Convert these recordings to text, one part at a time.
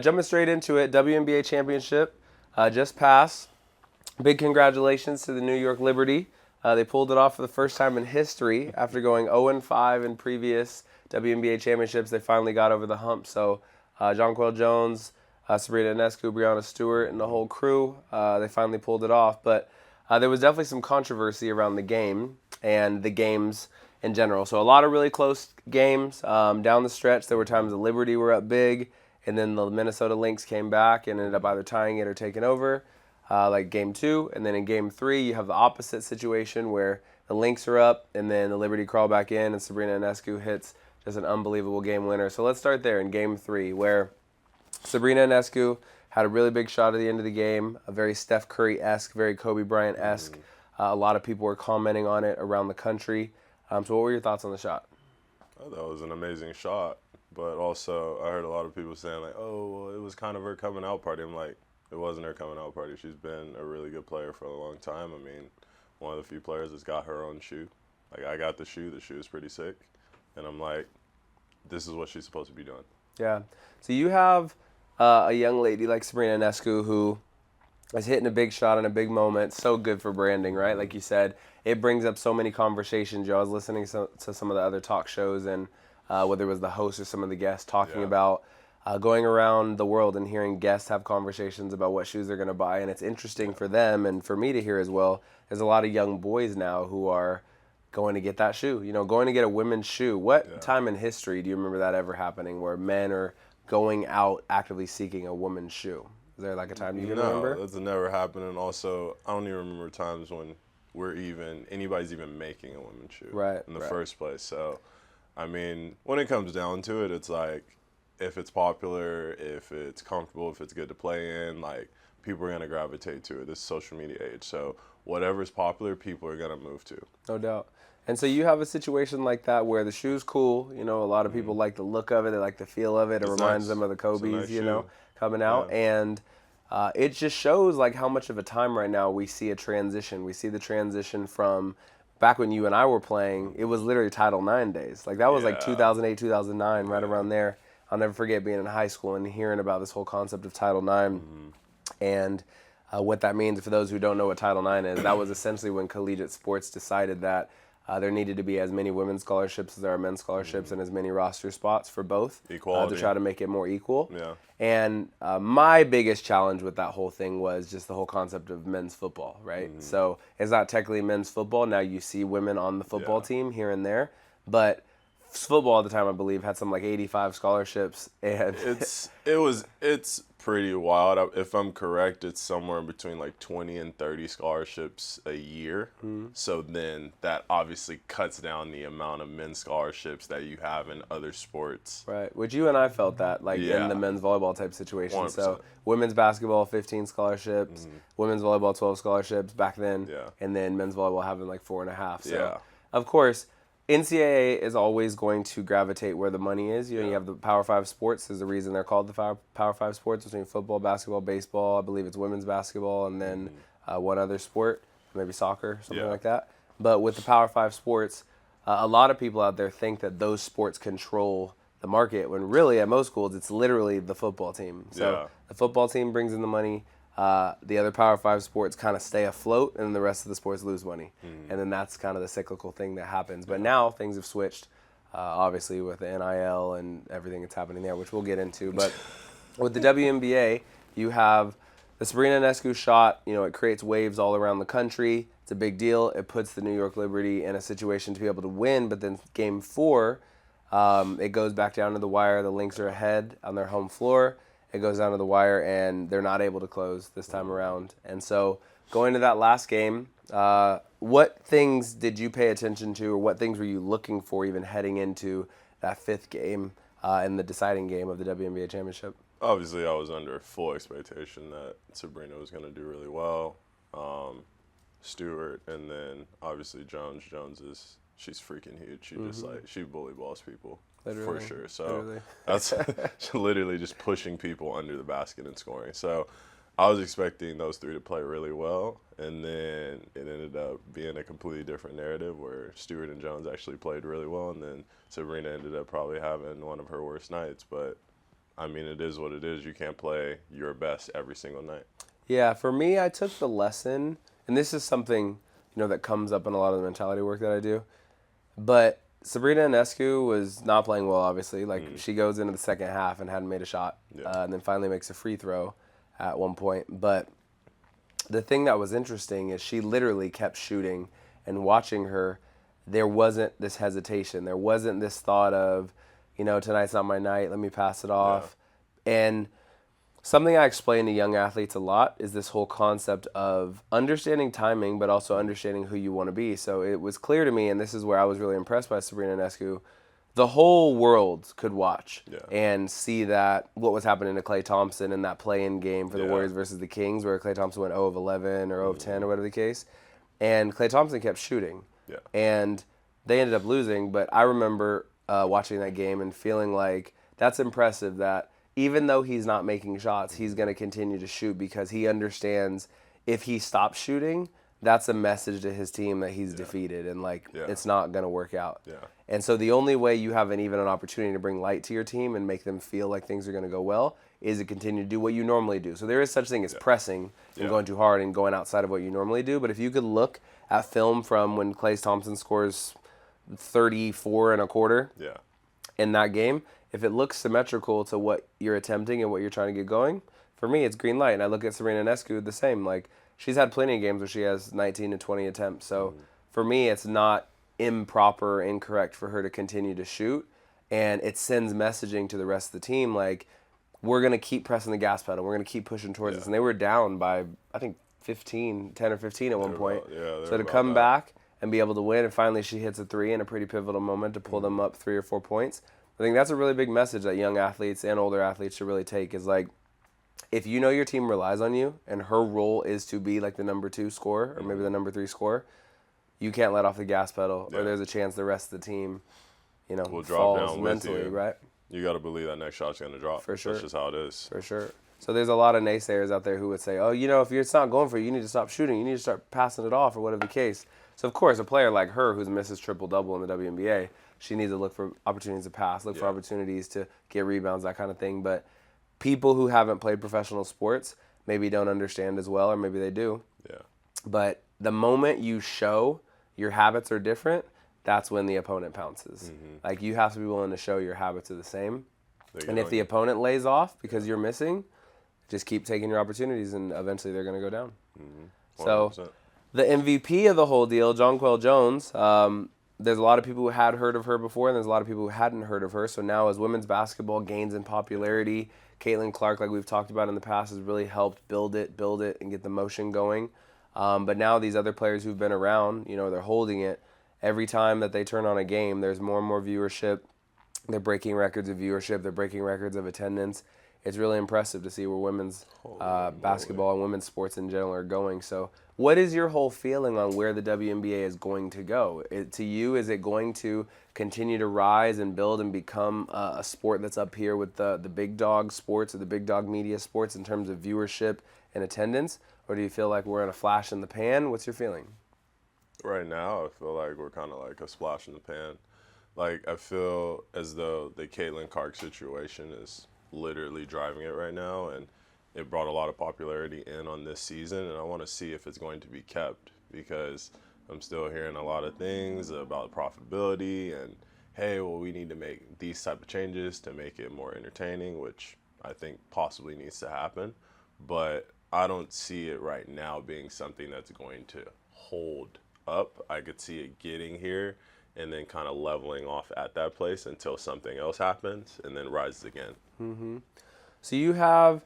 Jumping straight into it, WNBA Championship just passed. Big congratulations to the New York Liberty. They pulled it off for the first time in history after going 0-5 in previous WNBA championships. They finally got over the hump. So Jonquel Jones, Sabrina Ionescu, Brianna Stewart, and the whole crew, they finally pulled it off. But there was definitely some controversy around the game and the games in general. So a lot of really close games down the stretch. There were times the Liberty were up big, and then the Minnesota Lynx came back and ended up either tying it or taking over, like game 2. And then in game 3, you have the opposite situation where the Lynx are up, and then the Liberty crawl back in, and Sabrina Ionescu hits just an unbelievable game winner. So let's start there in game 3, where Sabrina Ionescu had a really big shot at the end of the game, a very Steph Curry-esque, very Kobe Bryant-esque. A lot of people were commenting on it around the country. So what were your thoughts on the shot? Oh, that was an amazing shot, but also I heard a lot of people saying like, oh, well, it was kind of her coming out party. I'm like, it wasn't her coming out party. She's been a really good player for a long time. I mean, one of the few players that's got her own shoe. Like, I got the shoe. The shoe is pretty sick. And I'm like, this is what she's supposed to be doing. Yeah. So you have a young lady like Sabrina Ionescu who is hitting a big shot in a big moment. So good for branding, right? Like you said, it brings up so many conversations. I was listening to some of the other talk shows, and whether it was the host or some of the guests talking about going around the world and hearing guests have conversations about what shoes they're going to buy. And it's interesting for them and for me to hear as well. There's a lot of young boys now who are going to get that shoe, going to get a women's shoe. What time in history do you remember that ever happening where men are going out actively seeking a woman's shoe? Is there like a time you can remember? No, that's never happened. And also, I don't even remember times when anybody's even making a women's shoe in the first place. So, I mean, when it comes down to it, it's like, if it's popular, if it's comfortable, if it's good to play in, like, people are going to gravitate to it. This is social media age. So whatever's popular, people are going to move to. No doubt. And so you have a situation like that where the shoe's cool. A lot of people like the look of it. They like the feel of it. It reminds them of the Kobe's, coming out. And it just shows like how much of a time right now we see a transition. We see the transition from back when you and I were playing. It was literally Title IX days. Like that was like 2008, 2009, right around there. I'll never forget being in high school and hearing about this whole concept of Title IX and what that means. For those who don't know what Title IX is, that was essentially when collegiate sports decided that there needed to be as many women's scholarships as there are men's scholarships and as many roster spots for both to try to make it more equal. Yeah. And my biggest challenge with that whole thing was just the whole concept of men's football, right? So it's not technically men's football. Now you see women on the football team here and there, but football at the time, I believe, had some like 85 scholarships, and it's pretty wild. If I'm correct, it's somewhere in between like 20 and 30 scholarships a year. So then that obviously cuts down the amount of men's scholarships that you have in other sports. Right, which you and I felt that like in the men's volleyball type situation. 100%. So women's basketball 15 scholarships, women's volleyball 12 scholarships back then, and then men's volleyball having like 4.5. So of course, NCAA is always going to gravitate where the money is. You have the Power 5 sports. There's a reason they're called the Power 5 sports between football, basketball, baseball. I believe it's women's basketball, and then one other sport, maybe soccer, something like that. But with the Power 5 sports, a lot of people out there think that those sports control the market, when really at most schools it's literally the football team. So the football team brings in the money. The other Power 5 sports kind of stay afloat, and the rest of the sports lose money. And then that's kind of the cyclical thing that happens. But now things have switched, obviously, with the NIL and everything that's happening there, which we'll get into. But with the WNBA, you have the Sabrina Ionescu shot. It creates waves all around the country. It's a big deal. It puts the New York Liberty in a situation to be able to win. But then game 4, it goes back down to the wire. The Lynx are ahead on their home floor. It goes down to the wire, and they're not able to close this time around. And so going to that last game, what things did you pay attention to, or what things were you looking for even heading into that 5th game in the deciding game of the WNBA Championship? Obviously, I was under full expectation that Sabrina was going to do really well. Stewart, and then obviously Jones. She's freaking huge. She just she bully balls people. Literally, for sure. So that's literally just pushing people under the basket and scoring. So I was expecting those 3 to play really well, and then it ended up being a completely different narrative where Stewart and Jones actually played really well, and then Sabrina ended up probably having one of her worst nights. But I mean, it is what it is. You can't play your best every single night. Yeah, for me, I took the lesson, and this is something, that comes up in a lot of the mentality work that I do. But Sabrina Ionescu was not playing well, obviously. She goes into the second half and hadn't made a shot, and then finally makes a free throw at one point. But the thing that was interesting is she literally kept shooting, and watching her, there wasn't this hesitation. There wasn't this thought of, tonight's not my night, let me pass it off. Yeah. And something I explain to young athletes a lot is this whole concept of understanding timing, but also understanding who you want to be. So it was clear to me, and this is where I was really impressed by Sabrina Ionescu, the whole world could watch and see that what was happening to Klay Thompson in that play-in game for the Warriors versus the Kings, where Klay Thompson went 0 of 11 or 0 of 10 or whatever the case. And Klay Thompson kept shooting. Yeah. And they ended up losing, but I remember watching that game and feeling like that's impressive that even though he's not making shots, he's going to continue to shoot because he understands if he stops shooting, that's a message to his team that he's defeated and it's not going to work out. Yeah. And so the only way you have even an opportunity to bring light to your team and make them feel like things are going to go well is to continue to do what you normally do. So there is such thing as pressing and going too hard and going outside of what you normally do. But if you could look at film from when Klay Thompson scores 34 and a quarter in that game, if it looks symmetrical to what you're attempting and what you're trying to get going, for me, it's green light. And I look at Sabrina Ionescu the same. She's had plenty of games where she has 19 to 20 attempts. So for me, it's not improper or incorrect for her to continue to shoot. And it sends messaging to the rest of the team, we're going to keep pressing the gas pedal. We're going to keep pushing towards this. And they were down by, I think, 10 or 15 at one point. So to come back and be able to win, and finally she hits a three in a pretty pivotal moment to pull them up 3 or 4 points. I think that's a really big message that young athletes and older athletes should really take is if you know your team relies on you and her role is to be the number 2 scorer or maybe the number 3 scorer, you can't let off the gas pedal or there's a chance the rest of the team, will drop falls down mentally, with you. right? You got to believe that next shot's going to drop. For sure. That's just how it is. For sure. So there's a lot of naysayers out there who would say, if it's not going for you, you need to stop shooting. You need to start passing it off or whatever the case. So, of course, a player like her who's Mrs. Triple-Double in the WNBA, she needs to look for opportunities to pass, look for opportunities to get rebounds, that kind of thing. But people who haven't played professional sports maybe don't understand as well, or maybe they do. Yeah. But the moment you show your habits are different, that's when the opponent pounces. Mm-hmm. You have to be willing to show your habits are the same. And if the opponent lays off because you're missing, just keep taking your opportunities, and eventually they're going to go down. Mm-hmm. So the MVP of the whole deal, Jonquel Jones, there's a lot of people who had heard of her before, and there's a lot of people who hadn't heard of her. So now as women's basketball gains in popularity, Caitlin Clark, like we've talked about in the past, has really helped build it, and get the motion going. But now these other players who've been around, they're holding it. Every time that they turn on a game, there's more and more viewership. They're breaking records of viewership. They're breaking records of attendance. It's really impressive to see where women's basketball and women's sports in general are going. So what is your whole feeling on where the WNBA is going to go? To you, is it going to continue to rise and build and become a sport that's up here with the big dog sports or the big dog media sports in terms of viewership and attendance? Or do you feel like we're in a flash in the pan? What's your feeling? Right now, I feel like we're kind of like a splash in the pan. I feel as though the Caitlin Clark situation is literally driving it right now, and it brought a lot of popularity in on this season, and I want to see if it's going to be kept, because I'm still hearing a lot of things about profitability and, hey, well, we need to make these type of changes to make it more entertaining, which I think possibly needs to happen, but I don't see it right now being something that's going to hold up. I could see it getting here and then kind of leveling off at that place until something else happens and then rises again. Mm-hmm. So you have,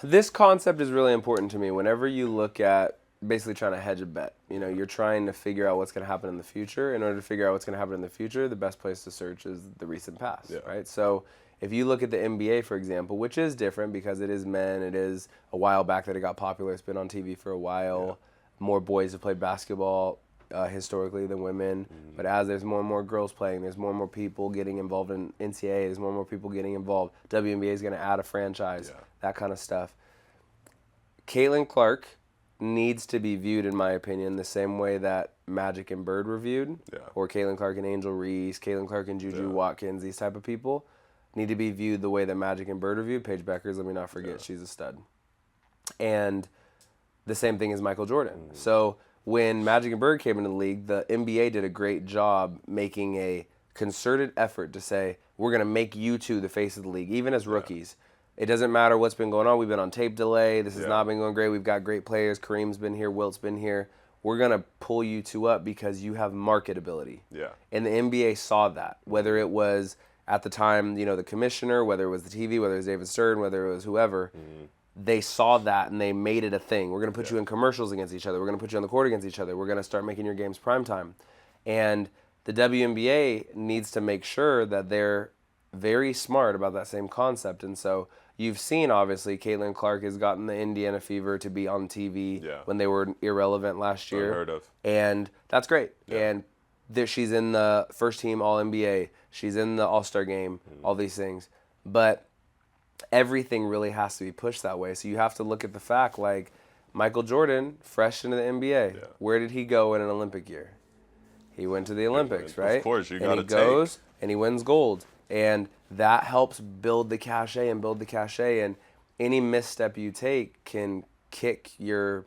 this concept is really important to me. Whenever you look at basically trying to hedge a bet, you're trying to figure out what's going to happen in the future. In order to figure out what's going to happen in the future, the best place to search is the recent past, right? So if you look at the NBA, for example, which is different because it is men, it is a while back that it got popular, it's been on TV for a while, more boys have played basketball historically than women, but as there's more and more girls playing, there's more and more people getting involved in NCAA, there's more and more people getting involved, WNBA is going to add a franchise, that kind of stuff. Caitlin Clark needs to be viewed, in my opinion, the same way that Magic and Bird were viewed, or Caitlin Clark and Angel Reese, Caitlin Clark and Juju Watkins, these type of people. need to be viewed the way that Magic and Bird are viewed. Paige Beckers, let me not forget, she's a stud. And the same thing as Michael Jordan. So when Magic and Bird came into the league, the NBA did a great job making a concerted effort to say, we're going to make you two the face of the league, even as rookies. It doesn't matter what's been going on. We've been on tape delay. This has not been going great. We've got great players. Kareem's been here. Wilt's been here. We're going to pull you two up because you have marketability. Yeah. And the NBA saw that, whether it was at the time, the commissioner, whether it was the TV, whether it was David Stern, whether it was whoever, they saw that and they made it a thing. We're going to put you in commercials against each other. We're going to put you on the court against each other. We're going to start making your games primetime. And the WNBA needs to make sure that they're very smart about that same concept. And so you've seen, obviously, Caitlin Clark has gotten the Indiana Fever to be on TV when they were irrelevant last year. Unheard of. And that's great. And she's in the first team All-NBA. She's in the All-Star game, all these things. But everything really has to be pushed that way. So you have to look at the fact, like, Michael Jordan, fresh into the NBA, where did he go in an Olympic year? He went to the Olympics, right? Of course, you got to take. And he goes, and he wins gold. And that helps build the cachet and any misstep you take can kick your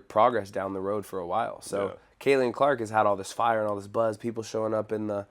progress down the road for a while. So Caitlin Clark has had all this fire and all this buzz, people showing up in the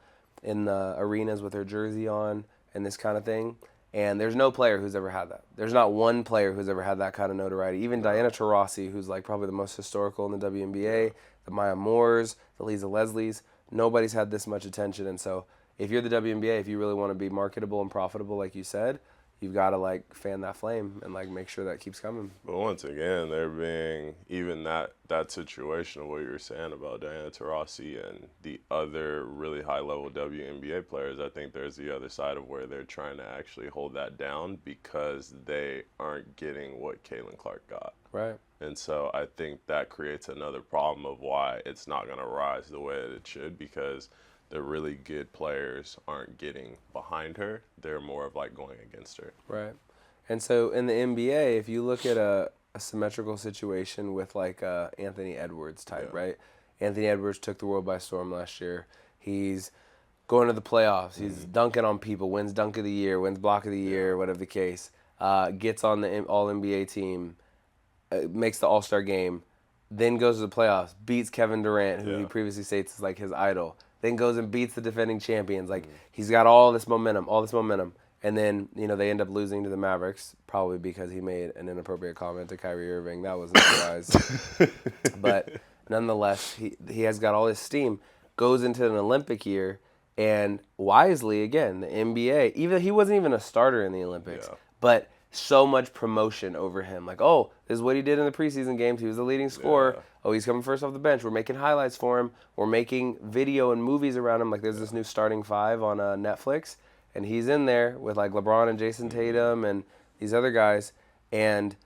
arenas with her jersey on and this kind of thing. And there's no player who's ever had that. There's not one player who's ever had that kind of notoriety. Even Diana Taurasi, who's like probably the most historical in the WNBA, the Maya Moores, the Lisa Leslies, nobody's had this much attention. And so if you're the WNBA, if you really want to be marketable and profitable, like you said, you've got to like fan that flame and like make sure that keeps coming. But once again, there being even that situation of what you were saying about Diana Taurasi and the other really high-level WNBA players, I think there's the other side of where they're trying to actually hold that down because they aren't getting what Caitlin Clark got. Right. And so I think that creates another problem of why it's not going to rise the way that it should, because the really good players aren't getting behind her. They're more of like going against her. Right. And so in the NBA, if you look at a symmetrical situation with like Anthony Edwards type, right? Anthony Edwards took the world by storm last year. He's going to the playoffs. He's dunking on people, wins dunk of the year, wins block of the year, whatever the case. Gets on the All-NBA team, makes the All-Star game, then goes to the playoffs, beats Kevin Durant, who he previously states is like his idol. Then goes and beats the defending champions. Like, he's got all this momentum. And then, they end up losing to the Mavericks, probably because he made an inappropriate comment to Kyrie Irving. That was a surprise. But nonetheless, he has got all this steam, goes into an Olympic year, and wisely, again, the NBA, even he wasn't even a starter in the Olympics, but so much promotion over him. Like, oh, this is what he did in the preseason games. He was the leading scorer. Oh, he's coming first off the bench. We're making highlights for him. We're making video and movies around him. Like, there's this new Starting Five on Netflix, and he's in there with, like, LeBron and Jason Tatum and these other guys. And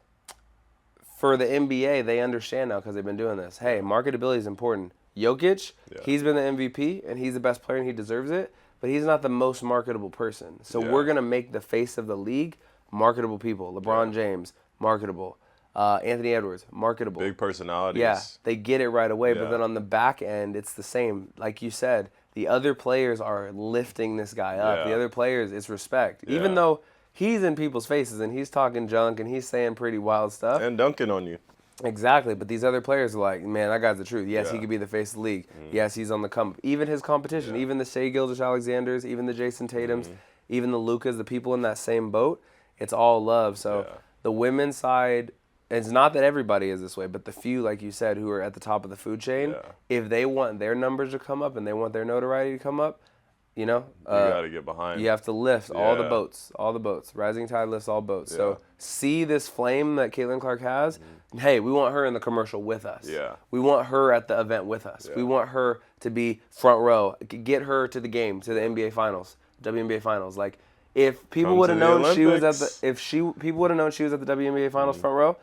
for the NBA, they understand now because they've been doing this. Hey, marketability is important. Jokic, he's been the MVP, and he's the best player, and he deserves it, but he's not the most marketable person. So we're going to make the face of the league marketable people. LeBron James, marketable. Anthony Edwards, marketable. Big personalities. Yeah, they get it right away. But then on the back end, it's the same. Like you said, the other players are lifting this guy up. The other players, it's respect. Even though he's in people's faces and he's talking junk and he's saying pretty wild stuff. And dunking on you. Exactly. But these other players are like, man, that guy's the truth. Yes, he could be the face of the league. Yes, he's on the come. Even his competition, even the Shai Gilgeous-Alexanders, even the Jason Tatums, even the Lucas, the people in that same boat, it's all love. So the women's side, it's not that everybody is this way, but the few, like you said, who are at the top of the food chain, if they want their numbers to come up and they want their notoriety to come up, you got to get behind. You have to lift all the boats. Rising tide lifts all boats. So see this flame that Caitlin Clark has. Hey, we want her in the commercial with us. We want her at the event with us. We want her to be front row. Get her to the game, to the NBA Finals, WNBA Finals. Like, if people would have known she was at the people would have known she was at the WNBA Finals front row,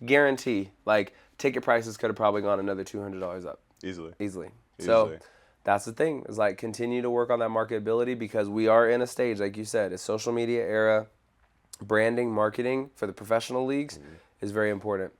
guarantee, like, ticket prices could have probably gone another $200 up. Easily. So that's the thing, is like continue to work on that marketability, because we are in a stage, like you said, it's social media era. Branding, marketing for the professional leagues is very important.